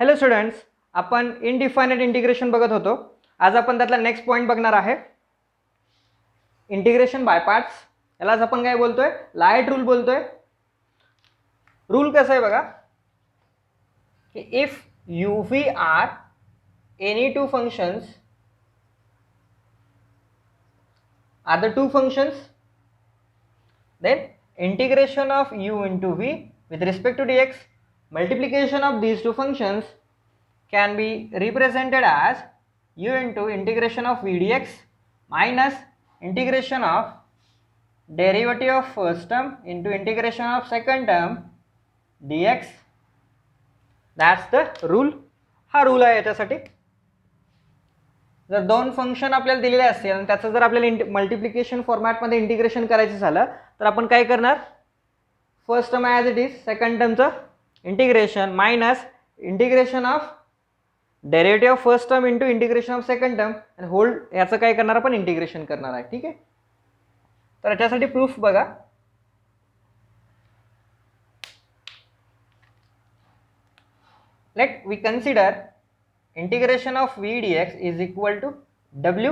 Hello students, आपण इनडिफायनाइट integration बघत होतो. आज आपण त्यातला नेक्स्ट पॉईंट बघणार आहे, इंटिग्रेशन बाय पार्ट्स. यालाच आपण काय बोलतोय, लाईट रूल बोलतोय. रूल कसा आहे बघा की if U V are any two functions are the two functions, then integration of u into v with respect to dx, multiplication of these two functions can be represented as u into integration of v dx minus integration of derivative of first term into integration of second term dx. That's the rule. हा rule आहे याच्यासाठी. जर दोन function आपल्याला दिलेले असतील आणि त्याचं जर आपल्याला मल्टिप्लिकेशन फॉर्मॅटमध्ये इंटिग्रेशन करायचं झालं तर आपण काय करणार, first term as it is, second टर्मचं integration minus integration of derivative of first term into integration of second term आणि होल याचं काय करणार आपण, इंटिग्रेशन करणार आहे. ठीक आहे. तर याच्यासाठी प्रूफ बघा. Let we consider integration of v dx is equal to w.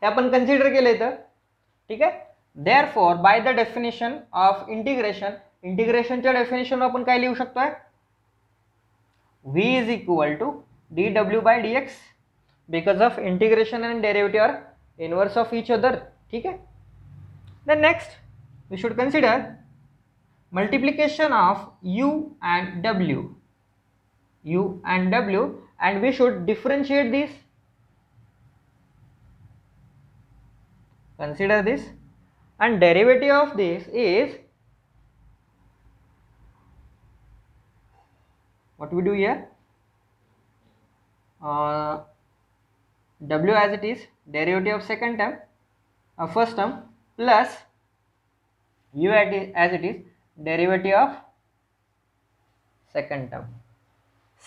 हे आपण कन्सिडर केलं इथं. ठीक आहे. Therefore by the definition of integration, इंटिग्रेशनच्या डेफिनेशन आपण काय लिहू शकतोय, v is equal to dw by dx because of integration and derivative are inverse of each other. ठीक आहे. Then next we should consider multiplication of u and w and we should differentiate this. Consider this, and derivative of this is what we do here, w as it is derivative of second term of first term plus u as it is derivative of second term.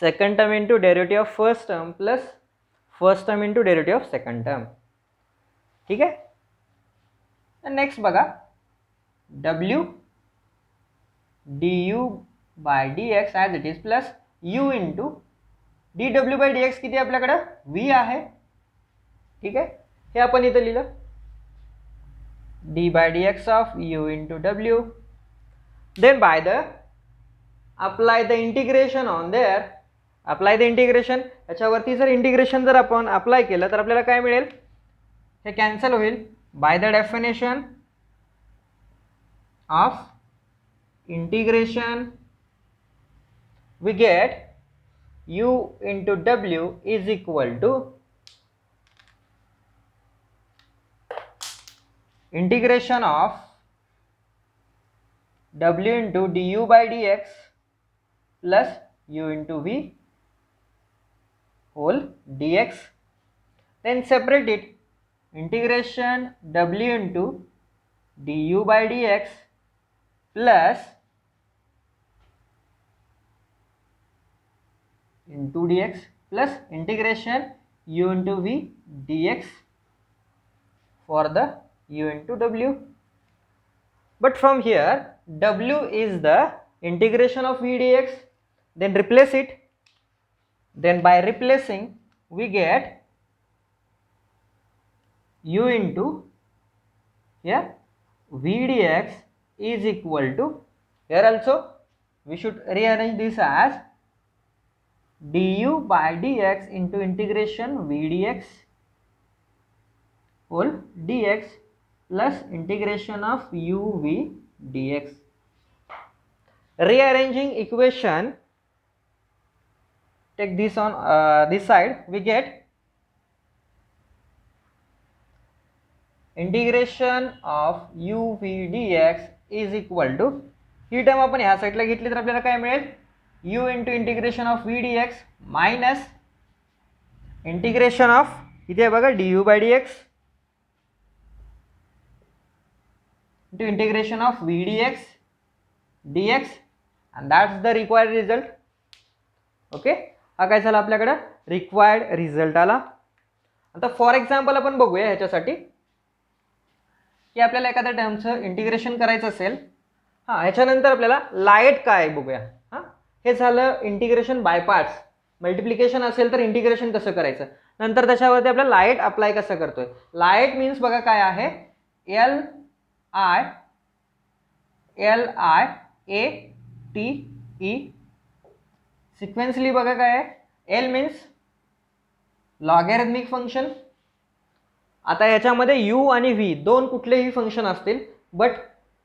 Second term into derivative of first term plus first term into derivative of second term. ठीक आहे. Next बघा, w du by dx as it is plus u into dw by dx किती आपल्याकडे, v आहे. ठीक आहे. हे आपण इथं लिहिलं, d by dx of u into w. Then by the apply the integration on there. Apply the integration, याच्यावरती जर इंटिग्रेशन जर आपण अप्लाय केलं तर आपल्याला काय मिळेल, हे कॅन्सल होईल. By the definition of integration we get u into w is equal to integration of w into du by dx plus u into v whole dx. Then separate it, integration w into du by dx plus into dx plus integration u into v dx for the u into w. But from here w is the integration of v dx, then replace it. Then by replacing we get u into v dx is equal to, here also we should rearrange this as du by dx into integration v dx whole dx plus integration of u v dx. Rearranging equation, take this on this side, we get integration of u v dx is equal to, he term आपण ह्या साईडला घेतली तर आपल्याला काय मिळेल, u into integration of v dx minus integration of, इथे आहे बघा, du by dx into integration of v dx and that's the required result. Okay. हा काय झाला, आपल्याकडे रिक्वायर्ड रिझल्ट आला. आता फॉर एक्झाम्पल आपण बघूया ह्याच्यासाठी की आपल्याला एखाद्या टर्मचं इंटिग्रेशन करायचं असेल. हां, ह्याच्यानंतर आपल्याला लाईट काय बघूया. हां, हे झालं इंटिग्रेशन बाय पार्ट्स. मल्टिप्लिकेशन असेल तर इंटिग्रेशन कसं करायचं, नंतर त्याच्यावरती आपल्याला लाईट अप्लाय कसं करतोय. लाईट मीन्स बघा काय आहे, L I A T E. Sequentially बघा काय आहे, एल मीन्स लॉगॅरिथमिक फंक्शन. आता याच्यामध्ये यू आणि व्ही दोन कुठलेही फंक्शन असतील, but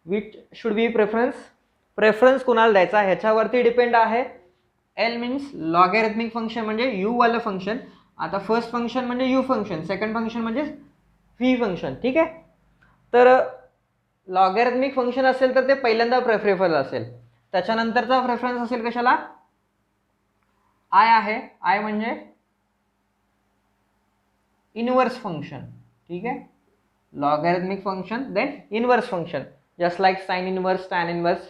which should be preference कुणाला द्यायचा ह्याच्यावरती डिपेंड आहे. एल मीन्स लॉगॅरिथमिक फंक्शन म्हणजे यू वालं फंक्शन. आता फर्स्ट फंक्शन म्हणजे यू फंक्शन, सेकंड फंक्शन म्हणजे व्ही फंक्शन. ठीक आहे, तर लॉगॅरिथमिक फंक्शन असेल तर ते पहिल्यांदा प्रेफरेबल असेल, त्याच्यानंतरचा प्रेफरन्स असेल कशाला, आय आहे. आय म्हणजे इनवर्स फंक्शन. ठीक आहे, logarithmic function then inverse function, just like sine inverse, tan inverse.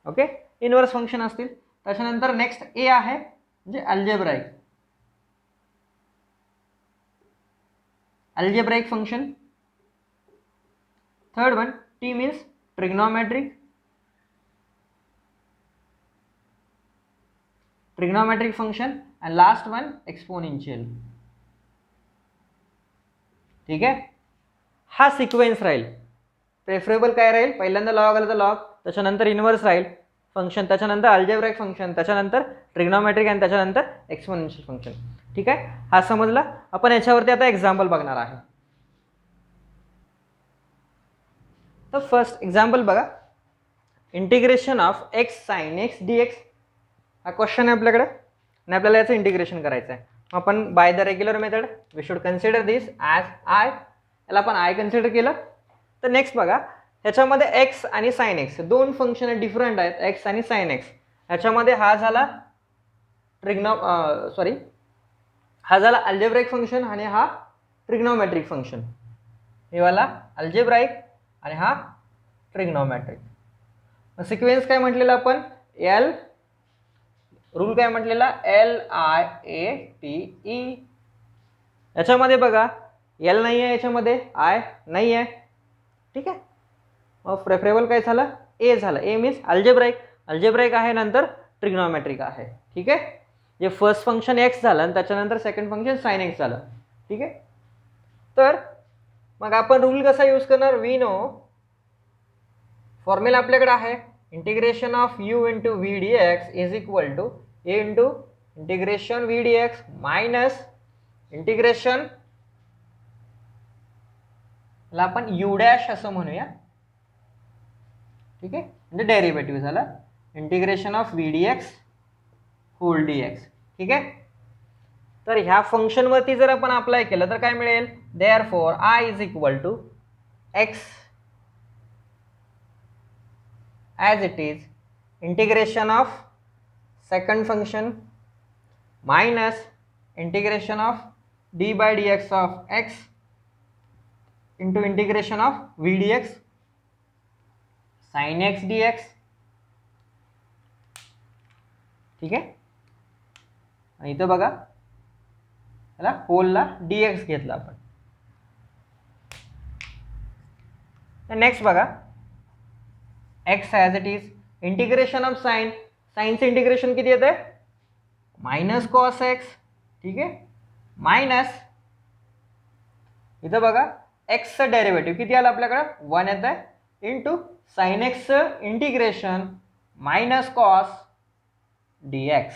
Okay, inverse function असतील. त्याच्यानंतर नेक्स्ट ए आहे म्हणजे algebraic function. Third one T means trigonometric function. And last one exponential. ठीक आहे, हा सिक्वेन्स राहील. प्रेफरेबल काय राहील, पहिल्यांदा लॉग आला तर लॉग, त्याच्यानंतर इनवर्स राहील फंक्शन, त्याच्यानंतर अल्जेब्राइक फंक्शन, त्याच्यानंतर ट्रिग्नोमेट्रिक आणि त्याच्यानंतर एक्सपोनेन्शियल फंक्शन. ठीक आहे, हा समजला. आपण याच्यावरती आता एक्झाम्पल बघणार आहे. तर फर्स्ट एक्झाम्पल बघा, integration of X sine X D X. हा क्वेश्चन आहे आपल्याकडे आणि आपल्याला याचं इंटिग्रेशन करायचं आहे. आपण by the regular method we should consider this as I. याला आपण आय कन्सिडर केलं. तर नेक्स्ट बघा, ह्याच्यामध्ये एक्स आणि साइन एक्स दोन फंक्शन डिफरंट आहेत, एक्स आणि साइन एक्स. ह्याच्यामध्ये हा झाला हा झाला अल्जेब्राइक फंक्शन आणि हा ट्रिग्नोमेट्रिक फंक्शन. हे वाला अल्जेब्राइक आणि हा ट्रिग्नोमेट्रिक. सिक्वेन्स काय म्हटलेला आपण, एल, रूल काय म्हटलेला, LIATE. याच्यामध्ये बघा एल नाही आहे, याच्यामध्ये आय नाही आहे. ठीक आहे, मग प्रेफरेबल काय झालं, ए झालं. ए मीन्स अल्जेब्राइक आहे, नंतर ट्रिग्नोमेट्रिक आहे. ठीक आहे, जे फर्स्ट फंक्शन एक्स झालं आणि त्याच्यानंतर सेकंड फंक्शन साइन एक्स झालं. ठीक आहे, तर मग आपण रूल कसा यूज करणार, वी नो फॉर्म्युला आपल्याकडे आहे, integration of U into V D X is equal to A into integration V D X minus integration, आपण यू डॅश असं म्हणूया. ठीक आहे, म्हणजे डेरिव्हेटिव्ह झाला integration of V D X whole D X. ठीक आहे, तर ह्या फंक्शन वरती जर आपण अप्लाय केलं तर काय मिळेल, therefore I is equal to X as it is integration of second function minus integration of D by D X of X into integration of V D X sine X D X. ठीक आहे, आणि इथं बघा याला होलला D x घेतला आपण. Next बघा, X as it is integration of साइनचं इंटिग्रेशन किती येत आहे, मायनस कॉस एक्स. ठीक आहे, मायनस इथं बघा एक्सचं डेरिव्हेटिव्ह किती आलं आपल्याकडं, 1 येत आहे, इंटू साइन एक्सचं integration minus cos D X.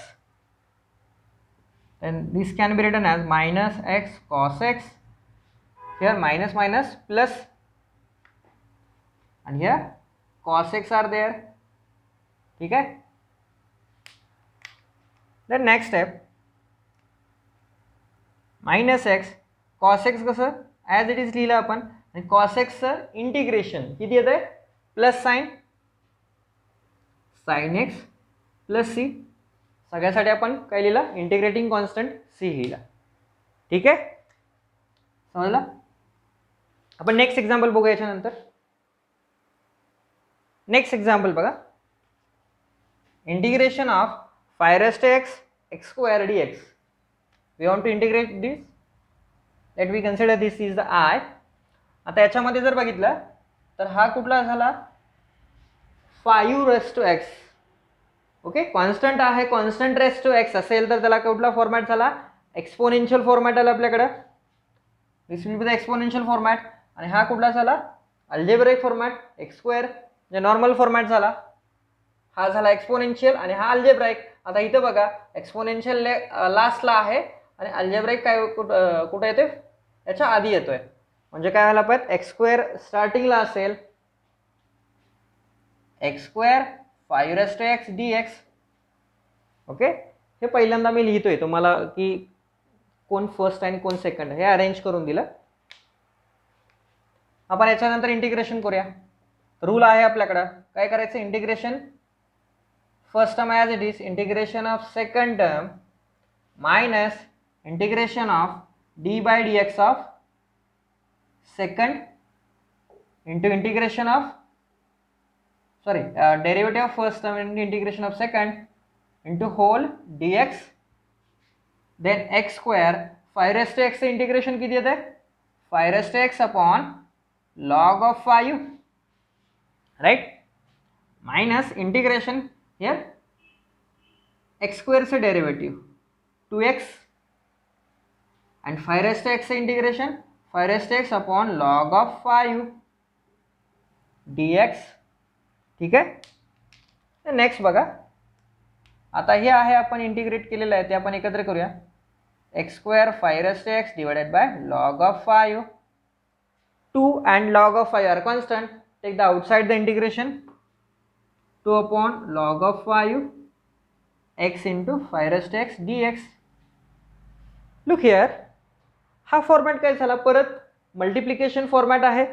then this can be written as minus x cos x. Here minus minus plus and here cos x are there. ठीक है, then next step minus x cos x कसं as it is लिहिलं आपण, आणि cos x चं integration किती येत आहे, plus sine x plus C. सगळ्यासाठी आपण काय लिहिला, इंटिग्रेटिंग कॉन्स्टंट सी लिहिला. ठीक आहे, समजला. आपण नेक्स्ट एक्झाम्पल बघूया याच्यानंतर. नेक्स्ट एक्झाम्पल बघा, integration of 5x x square dx. We want to integrate this, let we consider this is the I. आता याच्यामध्ये जर बघितलं तर हा कुठला झाला, 5 raised to x. Okay, constant आहे, कॉन्स्टंट रेस टू एक्स असेल तर त्याला कुठला फॉर्मॅट झाला, एक्सपोनेन्शियल फॉर्मॅट आला आपल्याकडं, this will be the exponential format. आणि हा कुठला झाला, अल्जेब्रिक फॉर्मॅट, एक्स स्क्वेअर म्हणजे नॉर्मल फॉर्मॅट झाला, हा झाला एक्सपोनेन्शियल आणि हा अल्जेब्राइक. आता इथं बघा एक्सपोनेन्शियल लास्टला आहे आणि अल्जेब्राइक काय कुठं येतोय, याच्या आधी येतोय. म्हणजे काय व्हायला पाहिजे, एक्स स्क्वेअर स्टार्टिंगला असेल, x square 5x dx. Okay, हे पहिल्यांदा मी लिहितोय तुम्हाला की कोण फर्स्ट आणि कोण सेकंड हे अरेंज करून दिलं. आपण याच्यानंतर इंटिग्रेशन करूया. रूल आहे आपल्याकडं, काय करायचं, integration first term as it is, integration of second term minus integration of D by D X of second into integration of derivative of first term into integration of second into whole dx, then x square 5 raised to x integration किती येते, 5 raised to x upon log of 5, right, minus integration here x square say derivative 2x and 5 raised to x integration 5 raised to x upon log of 5 dx. ठीक आहे. Next बघा, आता हे आहे आपण integrate केलेलं आहे ते आपण एकत्र करूया. X square 5 raised to x divided by log of 5, 2 and log of 5 are constant, take the outside the integration, 2 upon log of 5 x into 5 raised to x dx. Look here, हा format काय झाला, परत multiplication format आहे,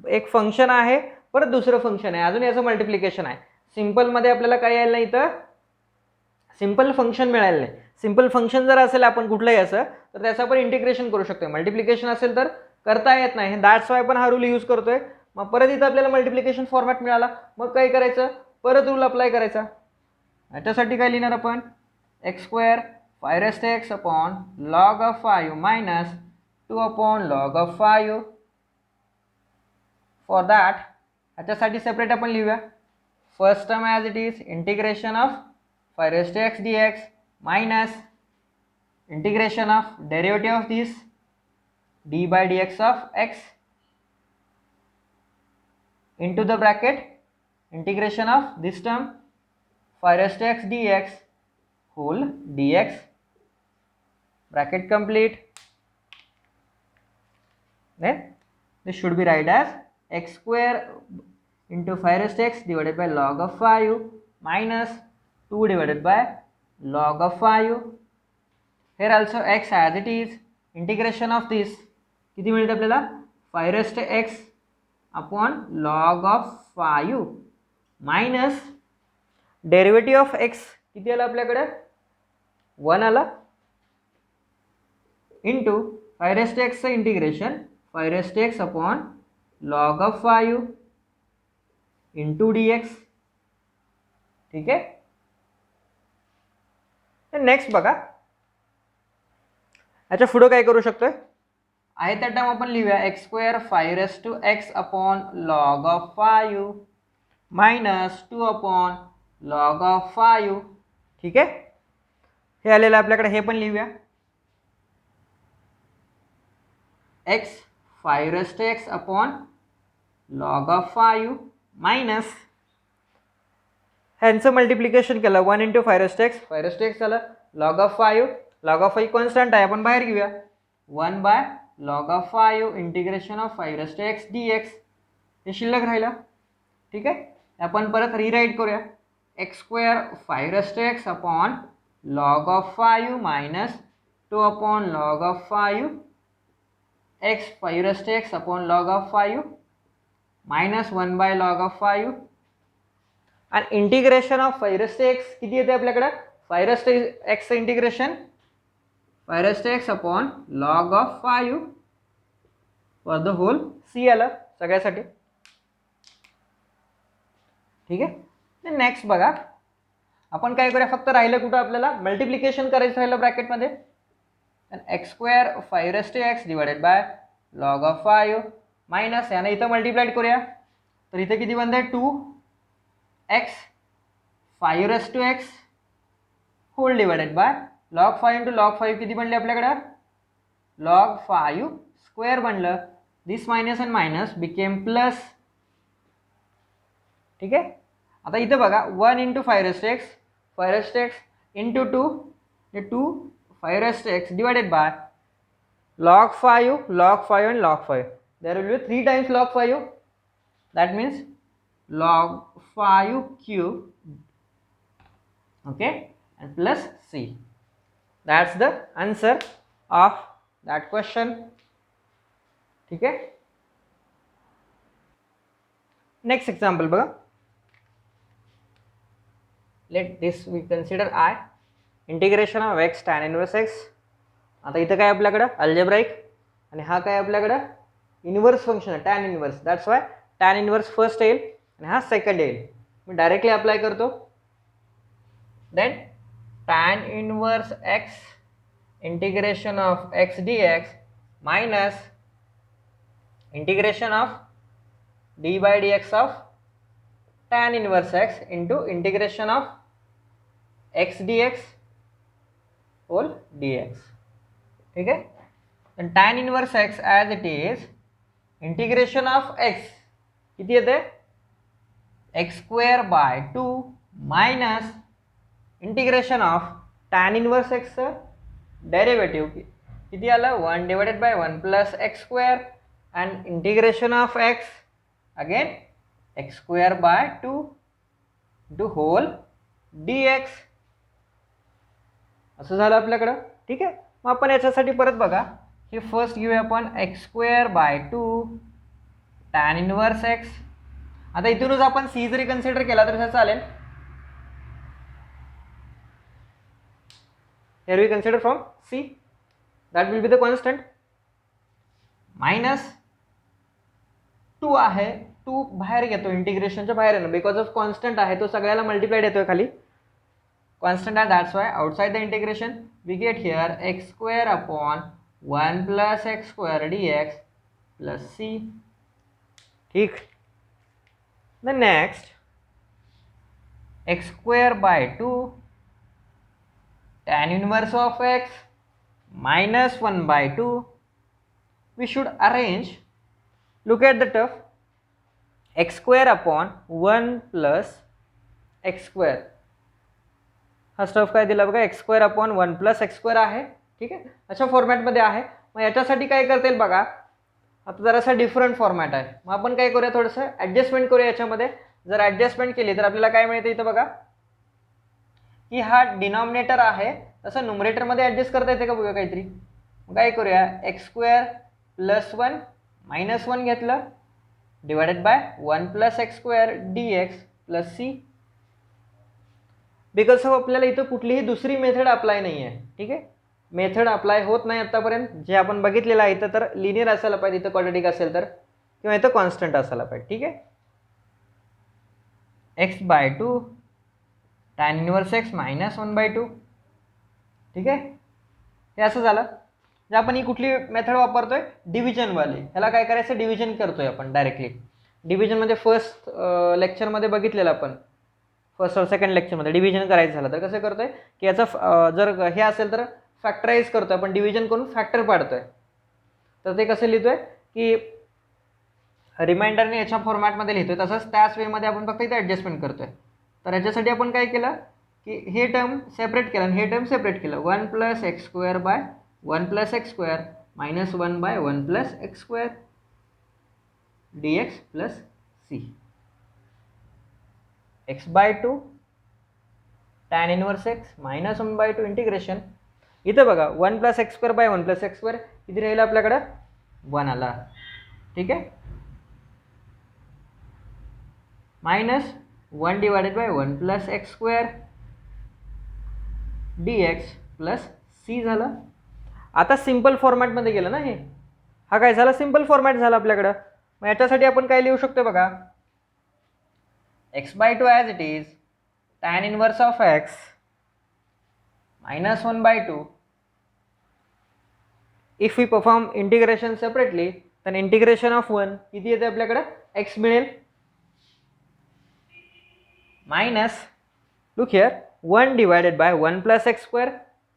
एक function आहे, परत दुसरं function आहे, अजून याचं मल्टिप्लिकेशन आहे. सिंपलमध्ये आपल्याला काय यायला नाही, तर सिंपल फंक्शन मिळालं नाही. सिंपल फंक्शन जर असेल आपण कुठलंही असं, तर त्याचं आपण इंटिग्रेशन करू शकतो. मल्टिप्लिकेशन असेल तर करता येत नाही, दॅट्स वाय आपण हा रूल यूज करतोय. मग परत इथं आपल्याला मल्टिप्लिकेशन फॉर्मॅट मिळाला, मग काय करायचं, परत रूल अप्लाय करायचा. याच्यासाठी काय लिहिणार आपण, X square 5 raised to x upon log of 5 minus 2 upon log of 5. For that याच्यासाठी सेपरेट आपण लिहूया, first term as it is, integration of 5 raised to x dx minus integration of derivative of this d by dx of x into the bracket integration of this term 5 raised to x dx whole dx, bracket complete. Then this should be write as x square into 5 raised to x divided by log of 5 minus 2 divided by log of 5. Here also x as it is, integration of this किती मिळते आपल्याला, 5 raised to x upon log of 5 minus derivative of x किती आला आपल्याकडे, 1 आला, into 5 raised to x चं integration 5 raised to x upon log of 5 into dx. ठीक आहे. नेक्स्ट बघा, याच्या पुढे काय करू शकतोय, आहे त्या टर्म आपण लिहूया, x square 5 raised to x upon log of 5 minus 2 upon log of 5. ठीक आहे, हे आलेलं आपल्याकडे, हे पण लिहूया, x 5 raised to x upon log of 5 minus ह्यांचं मल्टिप्लिकेशन केलं 1 into 5 raised to x, 5 raised to x झालं, log of 5, log of 5 constant आहे, आपण बाहेर घेऊया, 1 bye log of 5 integration of 5 raised to x dx, हे शिल्लक राहिलं. ठीक आहे, आपण परत रिराईट करूया, x square 5 raised to x upon log of 5 minus 2 upon log of 5 x 5 raised to x upon log of 5 minus 1 bye log of 5 आणि integration of 5 raised to x किती येते आपल्याकडे, 5 raised to x integration 5 raised to x upon log of 5 for the whole C आलं सगळ्यासाठी. ठीक आहे. Next बघा, आपण काय करूया, फक्त राहिलं कुठं आपल्याला मल्टिप्लिकेशन करायचं राहिलं ब्रॅकेटमध्ये, X square 5 raised to x divided by log of 5 minus यानं इथं मल्टिप्लाइड करूया, तर इथं किती बनते, 2x 5 raised to x whole divided by log 5 into log 5 किती बनले आपल्याकडं log 5 स्क्वेअर बनलं. This minus and minus became plus. ठीक आहे. आता इथं बघा 1 into 5 into 2 2 5 divided by log 5 and log 5. There will be 3 times log 5. That means log 5 cube. Okay, and plus c. That's the answer of that question. ठीक है. Next example बघा. Let this we consider I. Integration of x tan inverse x. आता इथं काय आपल्याकडं algebraic आणि हा काय आपल्याकडं इनवर्स फंक्शन आहे tan inverse. That's why tan inverse first येईल आणि हा सेकंड येईल. मी डायरेक्टली अप्लाय करतो. Then tan inverse X integration of X D X minus integration of D by D X of tan inverse X into integration of X D X whole D X. ठीक है. and tan inverse x as it is integration of x किती येते x square by 2 minus integration of tan inverse x derivative किती आलं 1 divided by 1 plus x square and integration of x again x square by 2 into whole dx असं झालं आपल्याकडं. ठीक आहे. मग आपण याच्यासाठी परत बघा हे फर्स्ट घेऊया आपण X square by 2 tan inverse X. आता इथूनच आपण सी जरी कन्सिडर केला तर चालेल. Here we consider from C that will be the constant minus 2 आहे 2 बाहेर घेतो इंटिग्रेशनच्या बाहेर आहे ना बिकॉज ऑफ कॉन्स्टंट आहे तो सगळ्याला मल्टिप्लाइड येतोय खाली constant आहे. that's why outside the integration we get here x square upon 1 plus x square dx plus c. ठीक. the next x square by 2 tan inverse of x minus 1 by 2. we should arrange. look at the term x square upon 1 plus x square. हा stuff काय दिला बघा x square upon 1 plus X square आहे. ठीक आहे. अशा फॉर्मॅटमध्ये आहे. मग याच्यासाठी काय करता येईल बघा आता जरासा डिफरंट फॉर्मॅट आहे. मग आपण काय करूया थोडंसं ॲडजस्टमेंट करूया याच्यामध्ये. जर ॲडजस्टमेंट केली तर आपल्याला काय मिळतं इथं बघा की हा डिनॉमिनेटर आहे तसं न्युमरेटरमध्ये ॲडजस्ट करता येते का बघा काहीतरी. मग काय करूया एक्स स्क्वेअर प्लस 1 मायनस 1 घेतलं divided by 1 plus X square D X plus C. Because of आपल्याला इथं कुठलीही दुसरी मेथड अप्लाय नाही आहे. ठीक आहे. मेथड अप्लाय होत नाही आत्तापर्यंत. जे आपण बघितलेलं आहे इथं तर लिनियर असायला पाहिजे इथं क्वाड्रेटिक असेल तर किंवा इथं कॉन्स्टंट असायला पाहिजे. ठीक आहे. X by 2 tan inverse X minus 1 by 2. ठीक आहे. हे असं झालं. जे आपण ही कुठली मेथड वापरतोय डिव्हिजनवाली. ह्याला काय करायचं डिव्हिजन करतोय आपण डायरेक्टली. डिव्हिजनमध्ये फर्स्ट लेक्चरमध्ये बघितलेलं आपण फर्स्ट और सेकंड लेक्चरमध्ये डिव्हिजन करायचं झालं तर कसं करतोय की याचा जर हे असेल तर फॅक्टराइज करतोय आपण डिव्हिजन करून फॅक्टर पाडतोय. तर ते कसं लिहितोय की रिमाइंडरने याच्या फॉर्मॅटमध्ये लिहितोय तसंच त्याच वेमध्ये आपण फक्त इथे ॲडजस्टमेंट करतोय. तर याच्यासाठी आपण काय केलं की हे टर्म सेपरेट केलं आणि हे टर्म सेपरेट केलं 1 plus X square by 1 plus X square minus 1 by 1 plus X square D X plus C. x by 2 tan inverse x minus 1 by 2 इंटिग्रेशन. इथं बघा 1 plus X square by 1 plus X square किती राहिलं आपल्याकडं 1 आला. ठीक आहे. Minus 1 divided by 1 plus X square D X plus C झालं. आता सिम्पल फॉर्मॅटमध्ये गेलं ना हे. हा काय झाला सिम्पल फॉर्मॅट झाला आपल्याकडं. मग याच्यासाठी आपण काय लिहू शकतो बघा x by 2 as it is tan inverse of x minus 1 by 2. if we perform integration separately then integration of 1 किती येते आपल्याकडे x मिळेल minus look here 1 divided by 1 plus X square.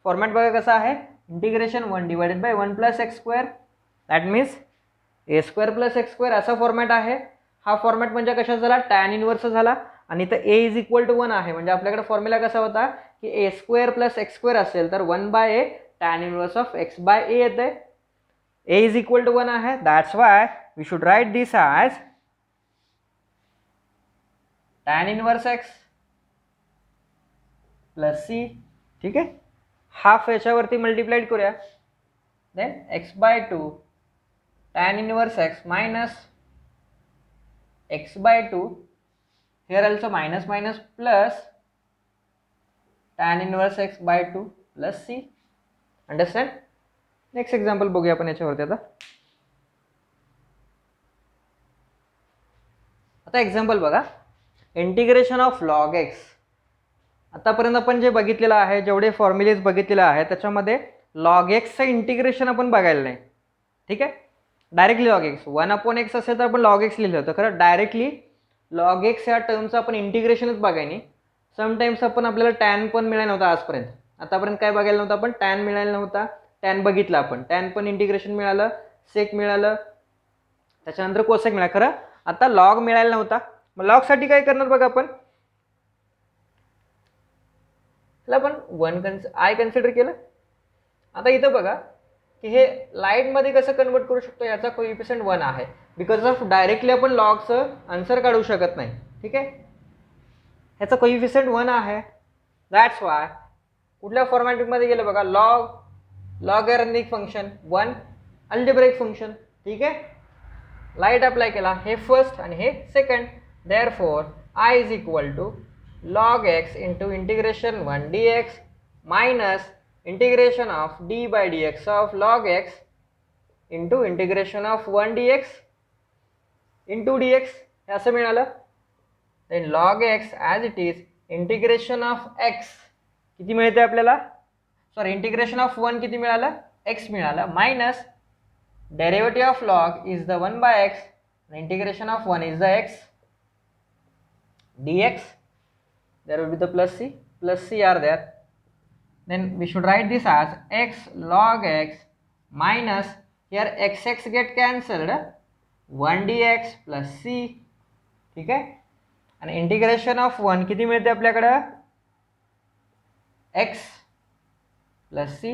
Format बघा कसा आहे, integration 1 divided by 1 plus X square, that means A square plus X square असा format आहे. हा फॉर्मॅट म्हणजे कशा झाला, टॅन इनवर्स झाला. आणि इथं ए इज इक्वल टू 1 आहे, म्हणजे आपल्याकडे फॉर्म्युला कसा होता की A square plus X square असेल तर 1 by A tan inverse of X by A येते. ए इज इक्वल टू 1 आहे, that's why we should write this as tan inverse X plus C. ठीक आहे, हाफ याच्यावरती मल्टिप्लाइड करूया, then X by 2 tan inverse X minus X by 2, here also minus minus plus tan inverse x by 2 plus c. Understand. Next example बघूया आपण याच्यावरती. आता example बघा, integration of log x. आतापर्यंत आपण जे बघितलेलं आहे, जेवढे फॉर्म्युलेज बघितलेले आहे त्याच्यामध्ये लॉग एक्सचं इंटिग्रेशन आपण बघायला नाही. ठीक आहे, डायरेक्टली लॉग एक्स 1/x असेल तर आपण लॉग एक्स लिहिलं होतं, खरं डायरेक्टली लॉग एक्स या टर्मचं आपण इंटिग्रेशनच बघायनी. समटाईम्स आपण आपल्याला टॅन पण मिळाला नव्हता आजपर्यंत. आतापर्यंत काय बघायला नव्हतं आपण, टॅन मिळाला नव्हता. टॅन बघितलं आपण, टॅन पण इंटिग्रेशन मिळालं, सेक मिळालं, त्याच्यानंतर कोसेक मिळालं. खरं आता लॉग मिळायला नव्हता. मग लॉगसाठी काय करणार बघा आपण, आपण आय कन्सिडर केलं. आता इथं बघा की हे लाईटमध्ये कसं कन्वर्ट करू शकतो, याचा कोइफिशियंट 1 आहे. बिकॉज ऑफ डायरेक्टली आपण लॉगचं आन्सर काढू शकत नाही. ठीक आहे, ह्याचा कोइफिशियंट 1 आहे, दॅट्स वाय कुठल्या फॉर्मॅटिकमध्ये गेलं बघा, लॉगॅरिथमिक फंक्शन 1 अल्जेब्रिक फंक्शन. ठीक आहे, लाईट अप्लाय केला, हे फर्स्ट आणि हे second. Therefore I is equal to log X into integration 1 dx minus integration of D by D X of log X into integration of 1 dx into D X, हे असं मिळालं. Then log X as it is integration of X किती मिळते आपल्याला, sorry integration of 1 किती मिळालं, X मिळालं, minus derivative of log is the 1 by X, integration of 1 is the X dx. there will be the plus c are there. Then we should write this as x log x minus, here x get cancelled, 1 dx plus c. ठीक आहे, आणि integration of 1 किती मिळते आपल्याकडं, x plus c,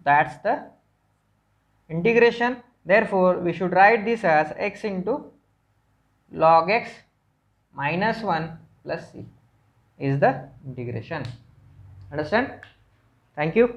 that's the integration. Therefore we should write this as x into log x minus 1 plus c is the integration. Understand? Thank you.